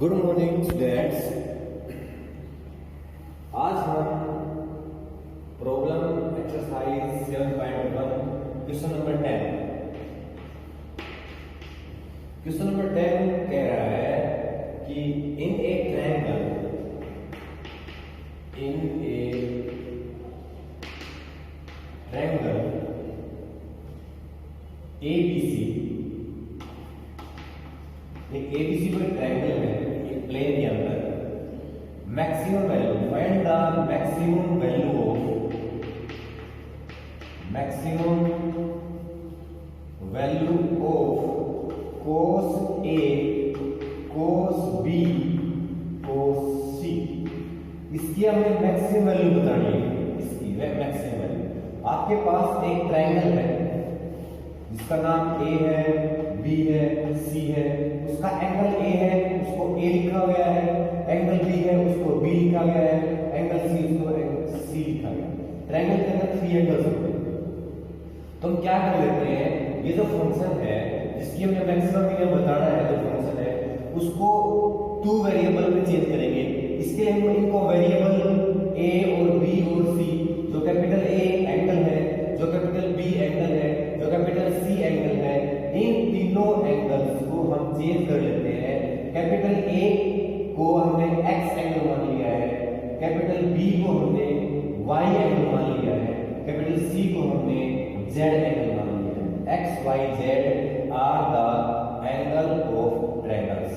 Good morning students. आज हम problem exercise 7.1 question number 10 कह रहा है कि इन ए ट्रायंगल एबीसी, एक एबीसी कोई ट्रायंगल है एक प्लेन के अंदर, maximum value find the maximum value of cos A, cos B, cos C। इसकी हमें मैक्सिमम वैल्यू बतानी है। इसकी मैक्सिमम वैल्यू, आपके पास एक ट्रायंगल है जिसका नाम A है, B है, C है। उसका एंगल A है, उसको A लिखा गया है, एंगल B है, उसको B लिखा गया है, एंगल C उसको C लिखा गया है। ट्रायंगल के अंदर 3 एंगल्स होते हैं। तो हम क्या कर लेते हैं, ये जो फंक्शन है जिसकी हमें मैक्सिमम मिनिमम बताना है, जो फंक्शन है उसको 2 वेरिएबल में चेंज करेंगे। इसके लिए हम इनको वेरिएबल A और B और C, जो कैपिटल A एंगल है, जो कैपिटल B एंगल है, जो कैपिटल C एंगल है, इन तीनों एंगल्स को हम चेंज कर लेते हैं। कैपिटल A को हमने X एंगल मान लिया है, कैपिटल B को हमने Y एंगल मान लिया है, कैपिटल C को हमने Z एंगल मान लिया है। X, Y, Z are the angle of triangles.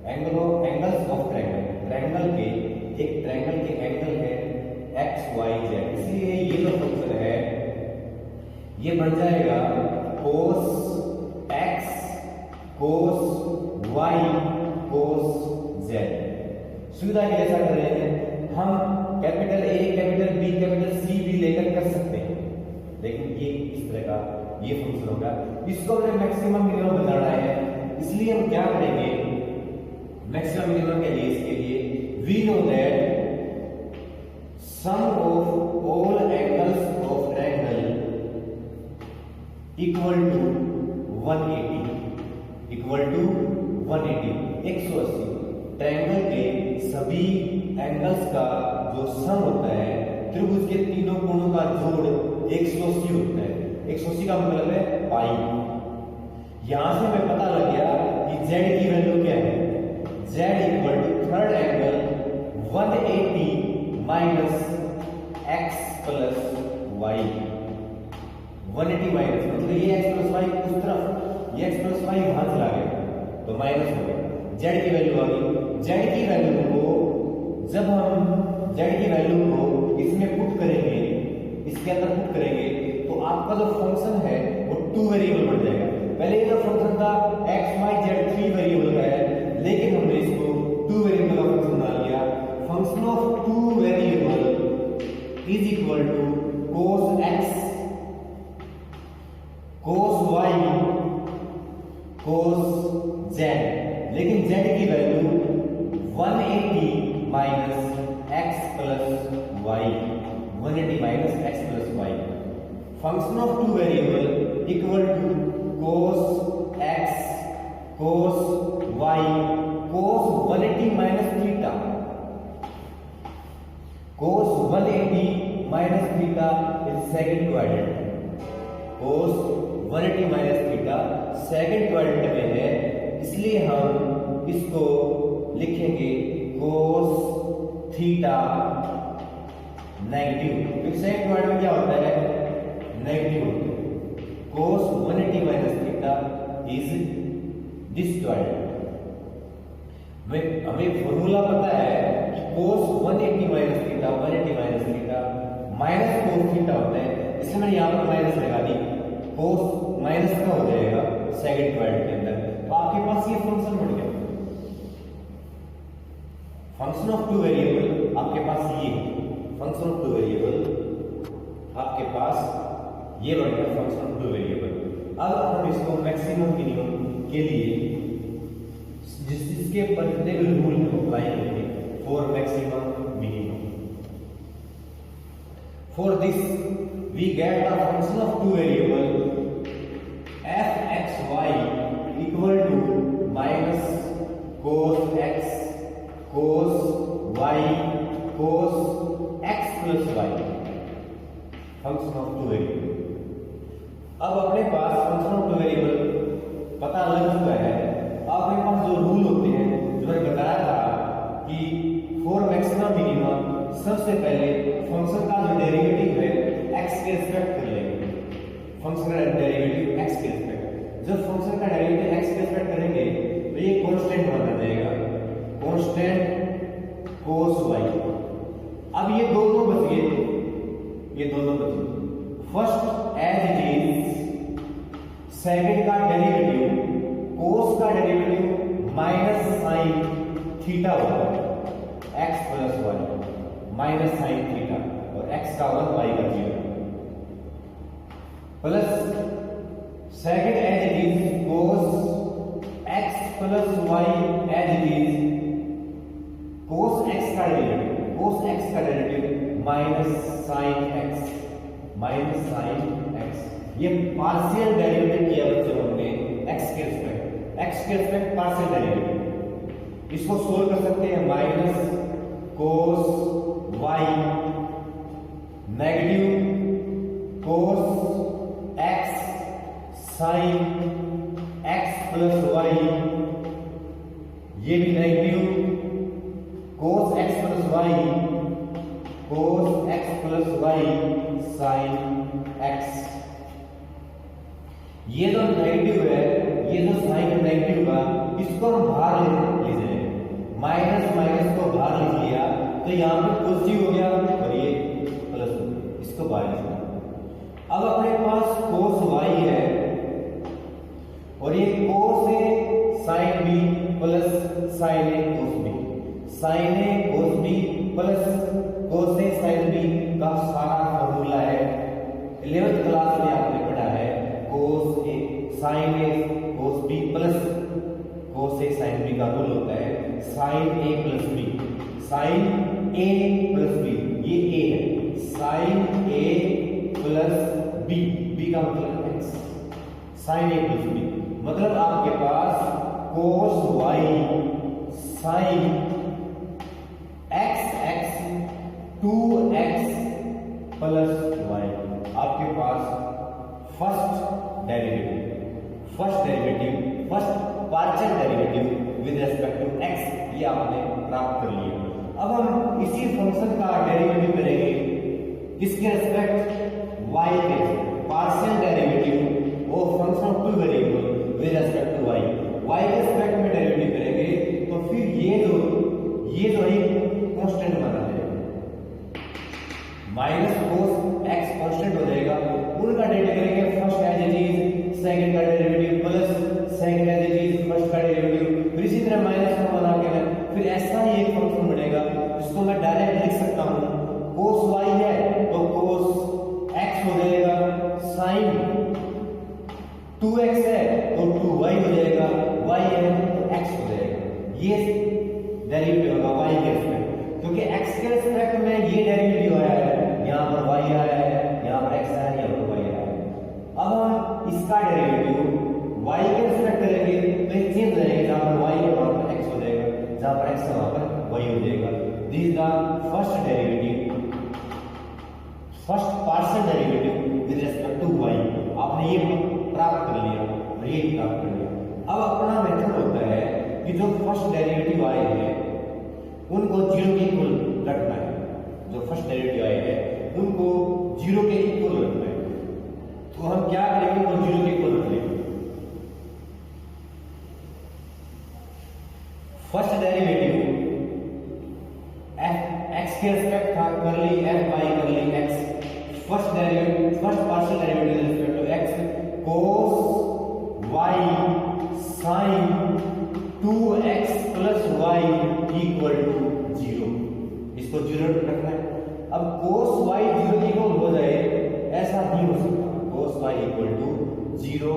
Angles of triangle, triangle के एंगल है X, Y, Z। इसलिए ये जो फंक्शन है ये बन जाएगा cos X, cos Y, cos Z। सुविधा के ऐसा कर रहे हैं हम, capital A, capital B, capital C भी लेकर कर सकते हैं, लेकिन ये इस तरह का ये फंक्शन होगा। इसको हमें मैक्सिमम मिनिमम बताना है, इसलिए हम क्या करेंगे मैक्सिमम मिनिमम के लिए, इसके लिए we know that sum of all angles of triangle equal to 180, 180। Triangle के सभी एंगल्स का जो सम होता है, त्रिभुज के तीनों कोणों का जोड़ 180 होता है। 180 का मतलब है पाई। यहां से हमें पता लग गया कि Z की वैल्यू क्या है। Z equal to third angle 180 minus X plus Y। 180 minus मतलब ये X प्लस Y उस तरफ, ये X प्लस Y वहां चला गया तो माइनस हो गया। Z की वैल्यू आ गई। Z की वैल्यू को जब हम Z की वैल्यू को इसमें पुट करेंगे, इसके अंदर पुट करेंगे, तो आपका जो फंक्शन है वो 2 वेरिएबल बन जाएगा। पहले ये जो फंक्शन था x y z 3 वेरिएबल का है, लेकिन हमने इसको 2 वेरिएबल का फंक्शन बना लिया। Function of 2 variable is equal to cos x, cos y, cos z। लेकिन z की value 180 minus x plus y, 180 minus x plus y। Function of 2 variable equal to cos x, cos y, cos 180 minus theta. cos 180 minus theta is second quadrant. cos 180 minus theta second quadrant में है, इसलिए हम इसको लिखेंगे cos theta negative, क्योंकि second quadrant में क्या होता है नेगेटिव होता है। cos 180 minus theta is this quadrant. हमें फॉर्मूला पता है कि cos 180 minus theta, 180 minus theta minus cos theta होता है, इसलिए मैंने यहां पर माइनस लगा दी। cos माइनस का हो जाएगा सेकंड क्वाड्रेंट के अंदर, तो आपके पास ये फंक्शन बन गया। फंक्शन ऑफ 2 वेरिएबल आपके पास ये फंक्शन ऑफ 2 वेरिएबल आपके पास ये बन गया फंक्शन ऑफ 2 वेरिएबल। अब हम इसको मैक्सिमम मिनिमम के लिए जिसके पर्टिकुलर रूल को अप्लाई करेंगे for maximum minimum. For this we get the function of 2 variable fxy equal to minus cos x cos y cos x plus y, function of two variable. अब अपने पास function of two variable पता लग चुका है। अब अपने पास जो रूल होते हैं, जो मैंने बताया था कि फॉर मैक्सिमम मिनिमम सबसे पहले फंक्शन का जो डेरिवेटिव है x के रिस्पेक्ट कर लेंगे। फंक्शन का डेरिवेटिव x के रिस्पेक्ट, जब फंक्शन का डेरिवेटिव x के रिस्पेक्ट करेंगे तो ये कांस्टेंट बन जाएगा, कांस्टेंट cos y। अब ये दोनों बच गए, ये दोनों बच गए। First as it is, second का डेरिवेटिव cos का डेरिवेटिव माइनस साइन थीटा होता है, x plus y minus sine theta, और x का 1 y का 0 plus second as it is cos x plus y as it is cos x का derivative minus sine x, ये partial derivative किया बच्चों हमने x के रिस्पेक्ट पार्शियल डेरिवेटिव। इसको सोल्व कर सकते हैं, minus cos y negative cos x sin x plus y, ये भी negative cos x plus y sin x। ये जो नेगेटिव है, ये जो साइन नेगेटिव का, इसको हम बाहर ले जाएंगे, माइनस माइनस को बाहर ले लिया तो यहाँ पे पॉजिटिव हो गया और ये प्लस हो गया, इसको बाहर ले जाएंगे। अब अपने पास cos y है और ये cos a sin b plus sin a cos b, sin a cos b plus cos a sin b का सारा फॉर्मूला है, 11th क्लास में आपने पढ़ा है, cos a sin a cos b plus cos a sin b का rule होता है sin a plus b, sin a plus b, ये a है, sin a plus b, b का मतलब x, sin a plus b, मतलब आपके पास cos y sin x 2x plus y, आपके पास first partial derivative with respect to x, ये आपने प्राप्त कर लिया। अब हम इसी फंक्शन का डेरिवेटिव करेंगे किसके रिस्पेक्ट, y के, partial derivative of function of two variable with respect to y, y के रिस्पेक्ट में डेरिवेटिव करेंगे तो फिर ये जो है कांस्टेंट बना जाएगा, माइनस cos x कांस्टेंट हो जाएगा, उनका डेरिवेटिव करेंगे first as it is, second का derivative plus second as it is first का डेरिवेटिव, फिर इसी तरह माइनस को बना के फिर ऐसा ही एक फंक्शन बनेगा जिसको मैं डायरेक्ट लिख सकता हूं, cos y है तो cos x हो जाएगा, sin 2x है तो 2y हो जाएगा, y है तो x हो जाएगा, ये डेरिवेटिव होगा y के रिस्पेक्ट, क्योंकि x के रिस्पेक्ट में ये डेरिवेटिव आया है, यहाँ पर y आया है, यहाँ पर x आया है, यहाँ पर y आया है। अब हम इसका डेरिवेटिव y के रिस्पेक्ट करेंगे तो ये चेंज हो जाएगा, जहाँ पर y है वहाँ पर x हो जाएगा, जहाँ पर x है वहाँ पर y हो जाएगा। This is the first derivative, first partial derivative with respect to y, आपने ये प्राप्त कर लिया और ये प्राप्त कर लिया। अब अपना मेथड होता है कि जो फर्स्ट डेरिवेटिव आए हैं उनको 0 के इक्वल रखना है, जो फर्स्ट डेरिवेटिव आए हैं उनको 0 के इक्वल रखना है, तो हम क्या करेंगे, वो 0 के इक्वल रख लेंगे। फर्स्ट डेरिवेटिव x के रिस्पेक्ट था, कर ली f y कर ली x, first derivative, first partial derivative respect to x, cos y sin 2x plus y equal to 0, इसको 0 रखना है। अब cos y 0 इक्वल हो जाए, ऐसा नहीं हो सकता, cos y इक्वल टू 0,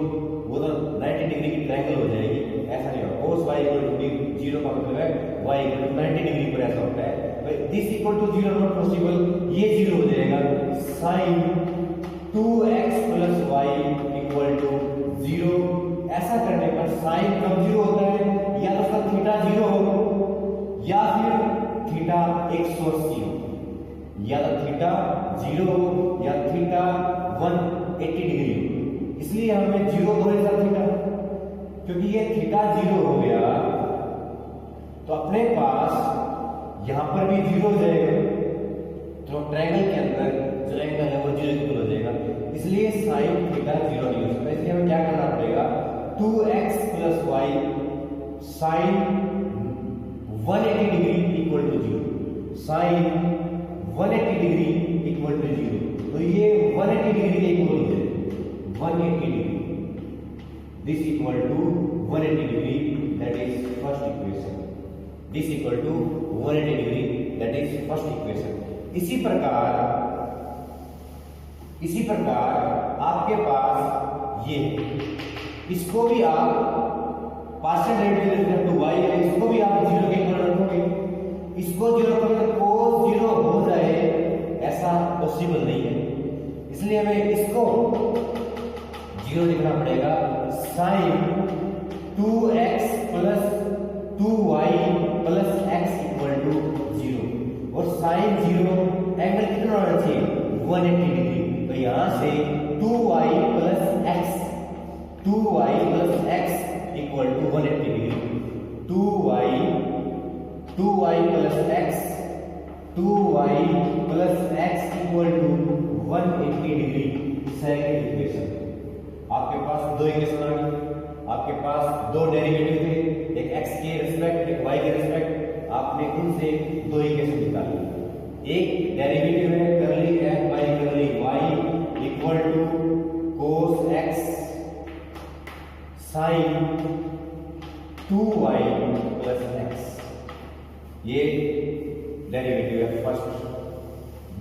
वो तो 90 डिग्री की ट्रायंगल हो जाएगी, ऐसा नहीं होगा। cos y इक्वल टू 0 का मतलब है y इक्वल टू 90 डिग्री पर ऐसा होता है, this equal to 0 not possible, ये 0 हो जाएगा, sin 2x plus y equal to 0, ऐसा करने पर sin कब 0 होता है, या तो उसका थीटा 0 हो या फिर थीटा 180 हो, या तो थीटा 0 हो या थीटा 180 डिग्री हो। इसलिए हमें 0 दो इधर थीटा, क्योंकि ये थीटा 0 हो गया तो अपने पास यहां पर भी 0 हो जाएगा, तो ट्रायंगल के अंदर जो एंगल है वो 0 इक्वल हो जाएगा। इसलिए साइन थीटा 0 नहीं हो सकता। इसलिए हमें क्या करना पड़ेगा, 2x + y sine 180 degree equal to 0, sine 180 degree equal to 0। तो ये 180 डिग्री के इक्वल हो जाएगा, 180 degree, this equal to 180 degree, that is first equation. This equal to 180 degree, that is first equation. इसी प्रकार आपके पास ये, इसको भी आप पार्शियल डेरिवेटिव टू y है, इसको भी आप 0 के इक्वल रखोगे। इसको 0 रखोगे तो cos 0 हो जाए, ऐसा पॉसिबल नहीं है। इसलिए हमें इसको 0 लिखना पड़ेगा, sin 2x + 2y + x = 0। और sin 0 एंगल कितना होना चाहिए, 180 डिग्री। तो यहां से 2y + x = 180 degree. 2y + x = 180 degree, second equation. आपके पास दो इक्वेशन आ गई, आपके पास दो डेरिवेटिव थे, एक x के रिस्पेक्ट एक y के रिस्पेक्ट, आपने उनसे दो इक्वेशन निकाली। एक डेरिवेटिव है curly f by curly y equal to cos x sin 2y + x, ये डेरिवेटिव है फर्स्ट।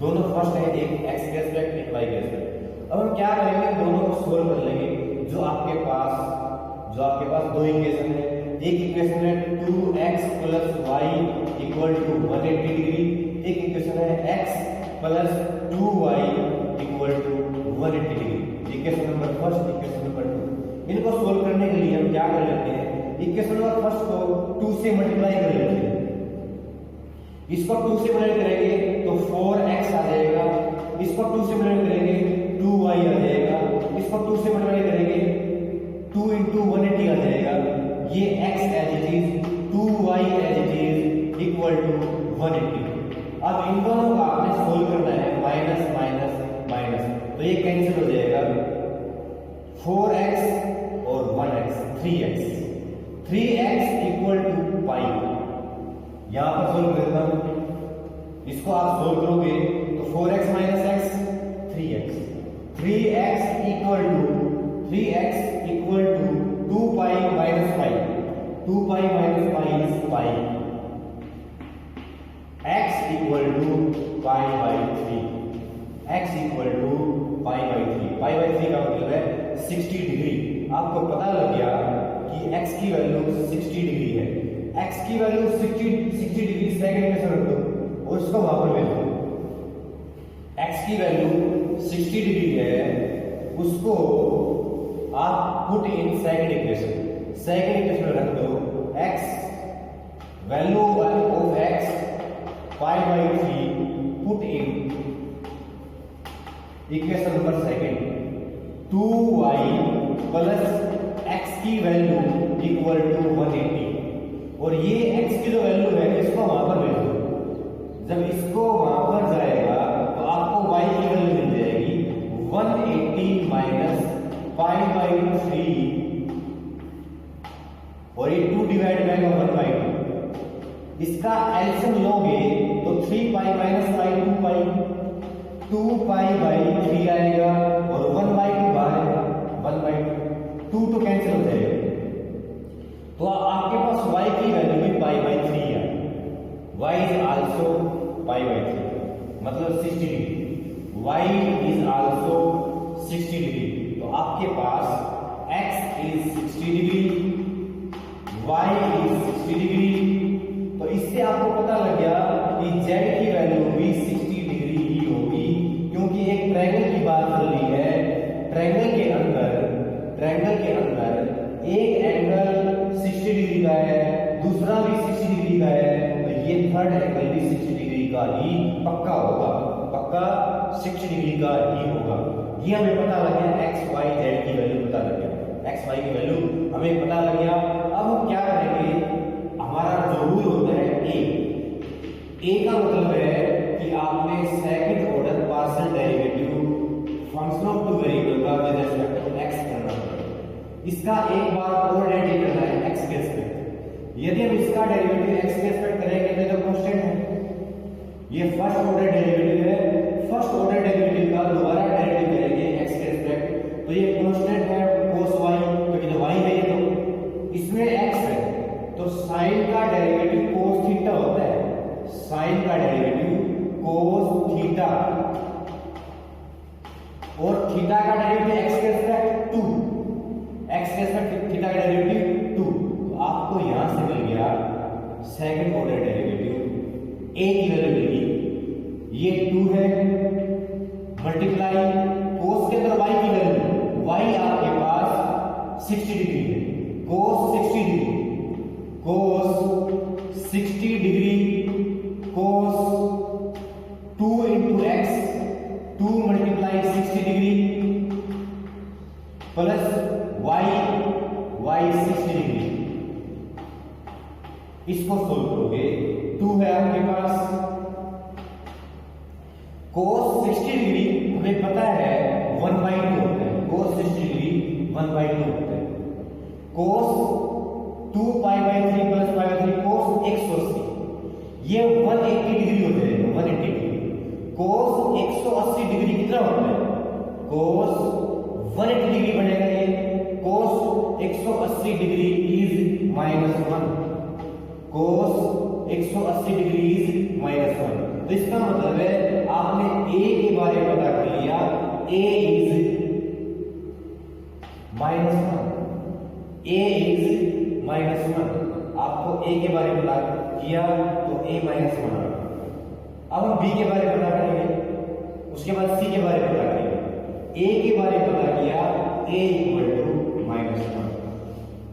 दोनों फर्स्ट है, एक x के रिस्पेक्ट एक y के रिस्पेक्ट। अब हम क्या करेंगे, दोनों को सोल्व कर लेंगे। जो आपके पास दो इक्वेशन है, एक इक्वेशन है 2x + y = 180 डिग्री, एक इक्वेशन है x + 2y = 180 degree. Equation number first, equation number 2। इनको सोल्व करने के लिए हम क्या कर लेते हैं, इक्वेशन नंबर फर्स्ट को 2 से मल्टीप्लाई कर लेते हैं। इसको 2 से मल्टीप्लाई करेंगे तो 4x आ जाएगा, इसको 2 से मल्टीप्लाई करेंगे 2y आ जाएगा, इसको 2 से मल्टीप्लाई करेंगे 2 × 180 आ जाएगा। ये x as it is, 2y as it is equal to 180। अब इन दोनों का आपने सोल्व करना है, माइनस माइनस माइनस, तो ये कैंसिल हो जाएगा। 4x और 1x 3x इक्वल टू पाई। यहां पर सोल्व करता हूं, इसको आप सोल्व करोगे तो 4x - x 3x, 3x equal to 2 pi minus pi, 2 pi minus pi is pi, x equal to pi by 3, x equal to pi by 3। Pi by 3 का मतलब है 60 डिग्री। आपको पता लग गया कि x की वैल्यू 60 डिग्री है। x की वैल्यू 60 डिग्री सेकंड में रख दो और इसको वहां पर भेज दो। x की वैल्यू 60 डिग्री है, उसको आप put in second equation. Second equation में रख दो x value of x pi by 3 put in equation number second. 2y + x की वैल्यू इक्वल टू 180 और ये x की जो वैल्यू है इसको वहां पर भेज दो। जब इसको वहां पर जाएगा तो आपको y की वैल्यू मिल जाएगी 180 माइनस पाई बाई 3 और ये 2 डिवाइड बाय 1/2। इसका एलसीएम लोगे तो 3 पाई minus pi 2 pi, 2 pi by 3 आएगा और 1/2 बाहर 1/2, 2 तो कैंसिल हो जाएगा। तो आपके पास y की वैल्यू भी पाई बाई 3 है, y is also pi by 3 मतलब 60 degree, y is also 60 degree. तो आपके पास x is 60 degree, y is 60 degree. तो इससे आपको पता लग गया कि z की वैल्यू भी 60 डिग्री ही होगी, क्योंकि एक ट्रायंगल की बात कर ली है। ट्रायंगल के अंदर एक एंगल 60 डिग्री का है थर्ड एंगल भी 60 डिग्री का ही पक्का होगा, पक्का 60 डिग्री का ही होगा। ये हमें पता लग गया, एक्स वाई जेड की वैल्यू पता लग गया, एक्स वाई की वैल्यू हमें पता लग गया। अब हम क्या करेंगे, हमारा जो रूल होता है ए का मतलब है कि आपने second order partial derivative function of two variable का विद रिस्पेक्ट टू एक्स करना है। इसका एक बार और डेरिवेटिव करना है एक्स के रिस्पेक्ट। यदि हम इसका डेरिवेटिव एक्स के रिस्पेक्ट करेंगे तो कांस्टेंट है, ये फर्स्ट ऑर्डर डेरिवेटिव है, फर्स्ट ऑर्डर डेरिवेटिव का दोबारा डेरिवेटिव करेंगे एक्स के रिस्पेक्ट तो ये कांस्टेंट है cos y, क्योंकि तो y है ये, तो इसमें x है तो sin का डेरिवेटिव cos थीटा होता है, sin का डेरिवेटिव cos थीटा और थीटा का डेरिवेटिव x के रिस्पेक्ट 2, x के रिस्पेक्ट थीटा का डेरिवेटिव 2। तो आपको यहां से मिल गया सेकंड ऑर्डर डेरिवेटिव a की वैल्यू मिली, ये 2 है मल्टीप्लाई cos के अंदर y की वैल्यू, y आपके पास 60 डिग्री है, cos 60 degree, cos 60 degree cos 2 into x, 2 multiply 60 degree plus y 60 degree. इसको सोल्व करोगे 2 है आपके पास, cos 60 डिग्री हमें पता है 1/2 होता है, cos 60 डिग्री 1/2 होता है, cos 2π/3 प्लस π/3 cos 180, ये 180 डिग्री हो जाएगा, 180 डिग्री। cos 180 डिग्री कितना होता है, cos 180 डिग्री बनेगा, ये cos 180 degree is -1, cos 180 degree is -1। तो इसका मतलब है आपने a के बारे में पता कर लिया, a इज -1, a इज -1, आपको a के बारे में पता किया तो a -1। अब हम b के बारे में पता करेंगे, उसके बाद c के बारे में पता करेंगे। a के बारे में पता किया, a equal to -1,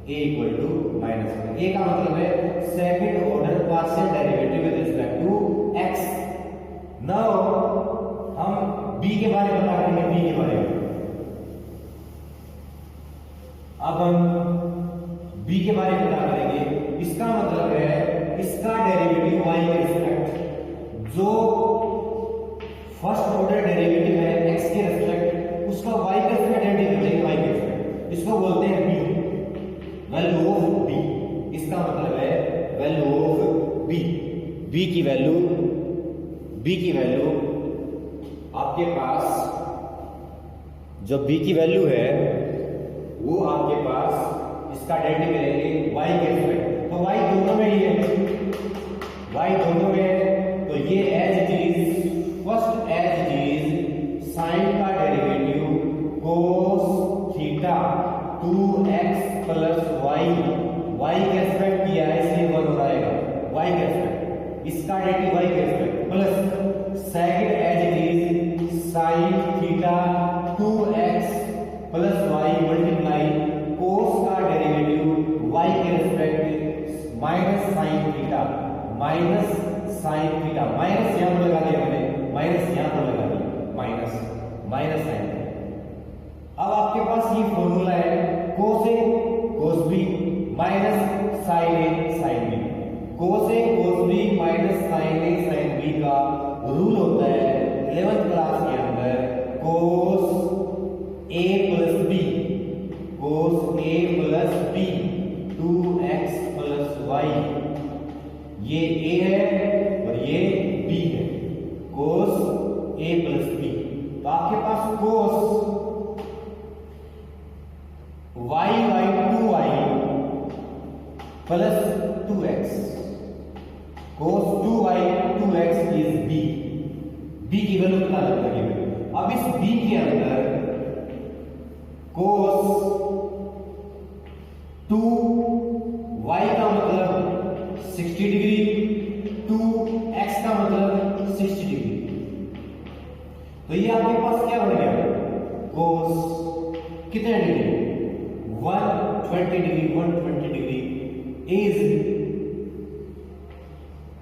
a equal to -1। a का मतलब है second order partial derivative with respect to x। Now हम b के बारे में पता करेंगे, b के बारे में। अब हम b के बारे में पता करेंगे, इसका मतलब है इसका डेरिवेटिव y के रिस्पेक्ट, जो फर्स्ट ऑर्डर डेरिवेटिव है x के रिस्पेक्ट, उसका y के रिस्पेक्ट डेरिवेटिव करेंगे, y के रिस्पेक्ट, इसको बोलते हैं b, वैल्यू ऑफ b। इसका मतलब है वैल्यू ऑफ b, b की वैल्यू आपके पास, जो b की वैल्यू है वो आपके पास इसका डेरिवेटिव करेंगे y के रिस्पेक्ट, तो y दोनों में ही है, y दोनों में है, तो ये as it is, first as it is sin का derivative cos theta 2x plus y के रिस्पेक्ट किया है इसलिए 1 हो जाएगा, y के रिस्पेक्ट, इसका डेरिवेटिव y के respect plus second as it is sin theta 2x plus y multiply cos का डेरिवेटिव y के respect minus sin theta, minus sin theta, minus यहां पर लगा दिया मैंने, माइनस यहां पर लगा दिया, माइनस sin। अब आपके पास ये फॉर्मूला है cos a cos b minus sin a sin b, cos a cos b minus sin a sin b का रूल होता है 11th क्लास के अंदर cos a plus b, cos a plus b 2x plus y, ये a है और ये b है, cos a प्लस b। तो आपके पास cos y 2y plus 2x, cos 2y 2x is b, b की वैल्यू पता लग गई। अब इस b के अंदर cos 2y का मतलब 60 डिग्री, 2x का मतलब 60 डिग्री, तो ये आपके पास क्या बन गया, cos कितने degree, 120 degree, 120 degree is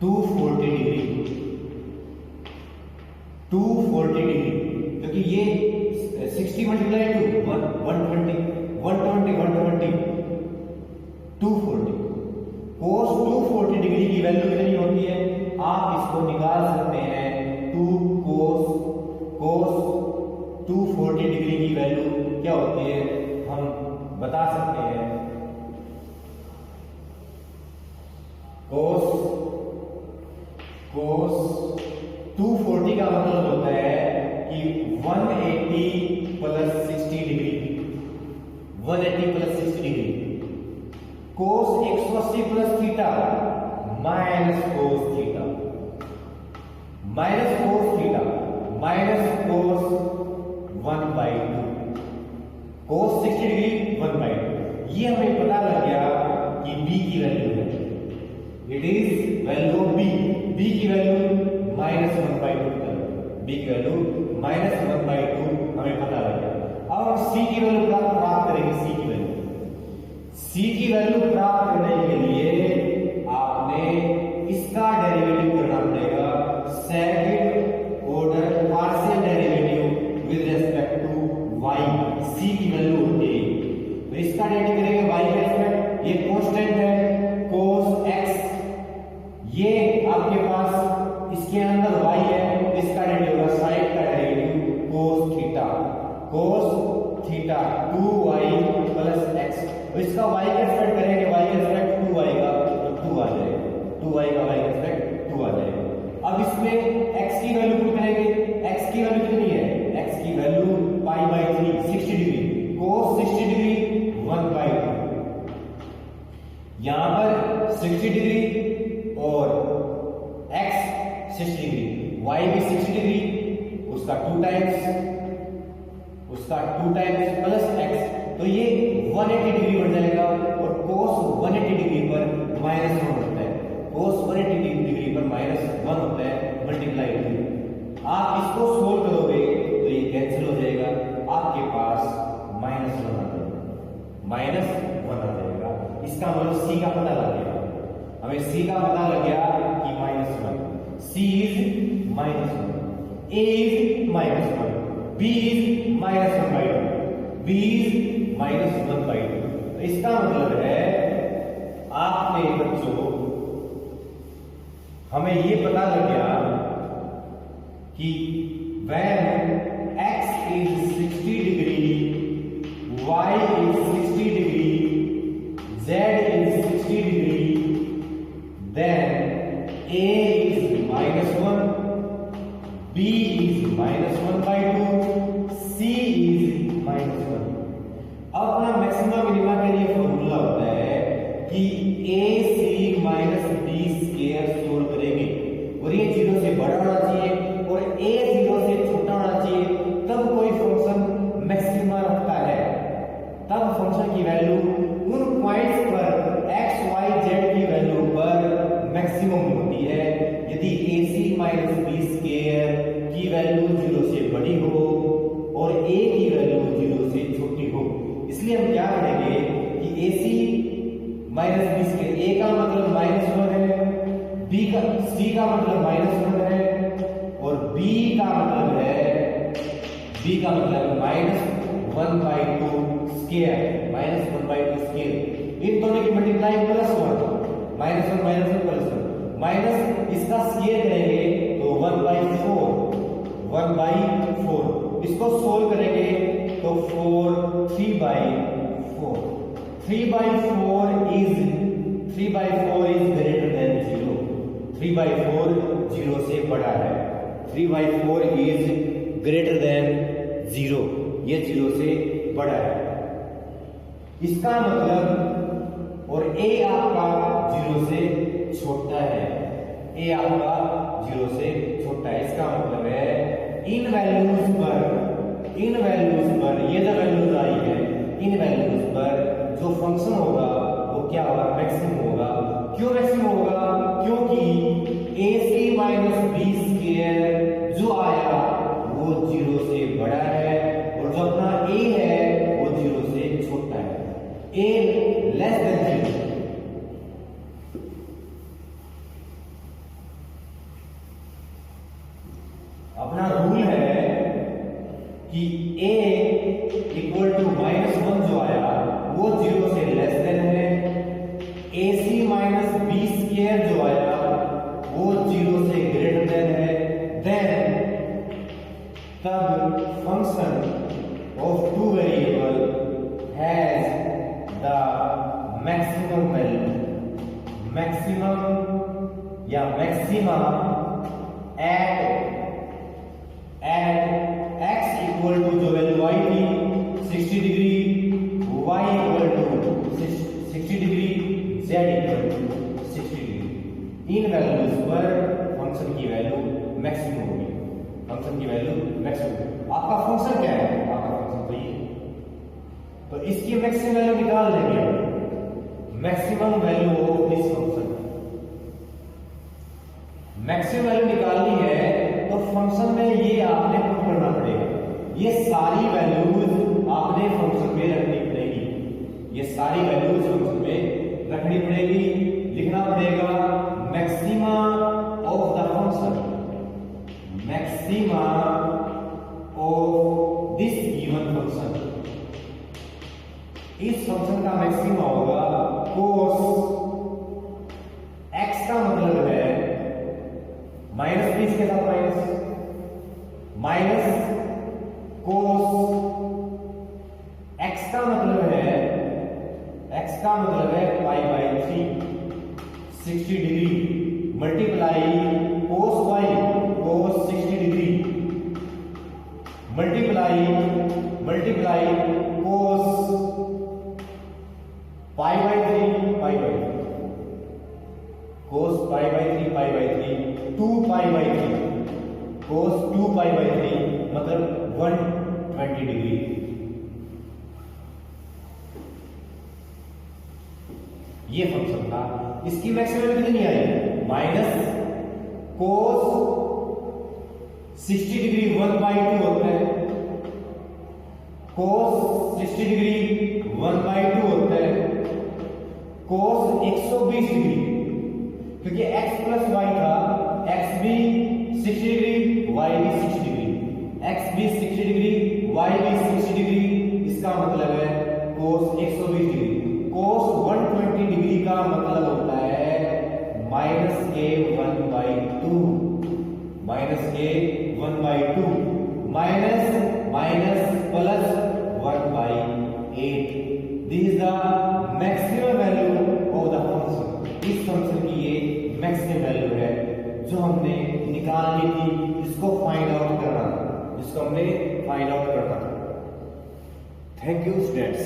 240 degree, 240 degree, क्योंकि ये 60 मल्टीप्लाई टू 120, 240 कोस 240 डिग्री की वैल्यू कितनी होती है? आप इसको निकाल सकते हैं। 2 कोस 240 डिग्री की वैल्यू क्या होती है हम बता सकते हैं। कोस 240 का मतलब होता है कि 180 प्लस 60 डिग्री, 180 प्लस 60 डिग्री। कोस 180 plus theta minus cos theta, minus cos 1/2, कोस 60 डिग्री 1/2। ये हमें पता लग गया कि b की वैल्यू है, इट इज वैल्यू b की वैल्यू -1/2, b की वैल्यू -1/2 हमें पता लग गया। अब हम c की वैल्यू प्राप्त करेंगे। c की वैल्यू प्राप्त करने के लिए आपने इसका डेरिवेटिव करना पड़ेगा, second order partial derivative with respect to y। c की वैल्यू होती है, तो इसका डेरिवेटिव करेंगे y के रिस्पेक्ट, ये कांस्टेंट है cos x, ये आपके पास इसके अंदर y है, इसका डेरिवेटिव होगा साइन का derivative cos theta 2y plus x। तो इसका y का रिस्पेक्ट करेंगे, y का रिस्पेक्ट 2 आएगा तो 2 आ जाएगा, 2y का y का रिस्पेक्ट 2 आ जाएगा। अब इसमें x की वैल्यू पुट करेंगे, x की वैल्यू कितनी है? x की वैल्यू π/3 60 डिग्री, cos 60 डिग्री 1/2, यहां पर 60 डिग्री और x 60 डिग्री, y भी 60 डिग्री, उसका 2 टाइम्स प्लस x, तो ये 180 डिग्री बढ़ जाएगा। और cos 180 डिग्री पर -1 होता है, cos 180 डिग्री पर -1 होता है मल्टीप्लाई 2। आप इसको सोल्व करोगे तो ये कैंसिल हो जाएगा, आपके पास -1 आ जाएगा। इसका मतलब c का पता लग गया, हमें c का पता लग गया कि -1, c is -1, a is -1, b is -1/2, b is -1/2। तो इसका मतलब है आपने बच्चों हमें ये पता लग गया कि when x is 60 degree, y is 60 degree, z is 60 degree, then a is -1, b is -1/2, c is -1। अब अपना मैक्सिमा मिनिमा के लिए फॉर्मूला होता है कि ac - b स्क्वायर सोल्व करेंगे, और ये 0 से बड़ा होना चाहिए और a 0 से छोटा होना चाहिए, तब कोई फंक्शन मैक्सिमा रखता है, तब फंक्शन की वैल्यू उन पॉइंट्स पर x y z की वैल्यू पर मैक्सिमम होती है। यदि ac - b स्क्वायर की वैल्यू 0 से बड़ी हो और a की वैल्यू 0 से छोटी हो, इसलिए हम क्या करेंगे कि ac - b स्क्वायर, a का मतलब -1 है, c का मतलब -1 है और b का मतलब -1/2 स्क्वायर, इन दोनों की मल्टीप्लाई +1, -1 +1 माइनस इसका स्क्वायर करेंगे तो 1/4, इसको सोल्व करेंगे तो 3/4 इज ग्रेटर देन 0, 3/4 0 से बड़ा है, 3/4 इज ग्रेटर देन 0, ये 0 से बड़ा है। इसका मतलब, और a आपका 0 से छोटा है, a आपका 0 से छोटा है, इसका मतलब है इन वैल्यूज पर ये जो वैल्यूज आई है, इन वैल्यूज पर जो फंक्शन होगा वो क्या होगा? मैक्सिमम होगा। क्यों मैक्सिमम होगा? क्योंकि ac - b स्क्वायर जो आया वो 0 से बड़ा है और जो अपना a है वो 0 से छोटा है, a लेस देन 0। अपना रूल है कि a इक्वल टू -1 जो आया वो 0 से लेस देन है, ac माइनस बी स्क्वायर जो आया वो 0 से ग्रेटर देन है, देन तब function of two variable has the maximum value, maximum या maxima at x equal to जो वैल्यू y थी 60 degree, y equal to 60 degree, z equal to 60 degree. इन वैल्यूज पर फंक्शन की वैल्यू मैक्सिमम होगी, function की value maximum. आपका function क्या है? आपका फंक्शन तो ये, तो इसकी मैक्सिमम वैल्यू निकाल लेंगे, maximum value of this function. Maximum value निकालनी है तो फंक्शन में ये आपने पुट करना पड़ेगा, ये सारी वैल्यूज आपने फंक्शन में रखनी पड़ेगी, ये सारी वैल्यूज फंक्शन में रखनी पड़ेगी। लिखना पड़ेगा maxima of the function, maxima of this given function. इस फंक्शन का मैक्सिमा होगा cos x का मतलब है माइनस बीस के साथ माइनस cos x का मतलब है π/3 60 degree multiply cos y cos 60 degree multiply cos π/3 cos π/3 2π/3 cos 2π/3 मतलब 120 डिग्री। ये फंक्शन था, इसकी मैक्सिमम कितनी आई? माइनस cos 60 डिग्री 1/2 होता है, cos 60 डिग्री 1/2 होता है, cos 120 डिग्री, क्योंकि x प्लस y था, x भी 60 डिग्री y भी 60 डिग्री, x भी 60 डिग्री y भी 60 डिग्री, इसका मतलब है cos 120 डिग्री। cos 120 डिग्री का मतलब होता है -k1/2 minus plus 1/8। This is the maximum value of the function. इस फंक्शन की ये मैक्सिमम वैल्यू है जो हमने निकालनी थी, इसको फाइंड आउट करना था, इसको हमने फाइंड आउट करना था। Thank you students.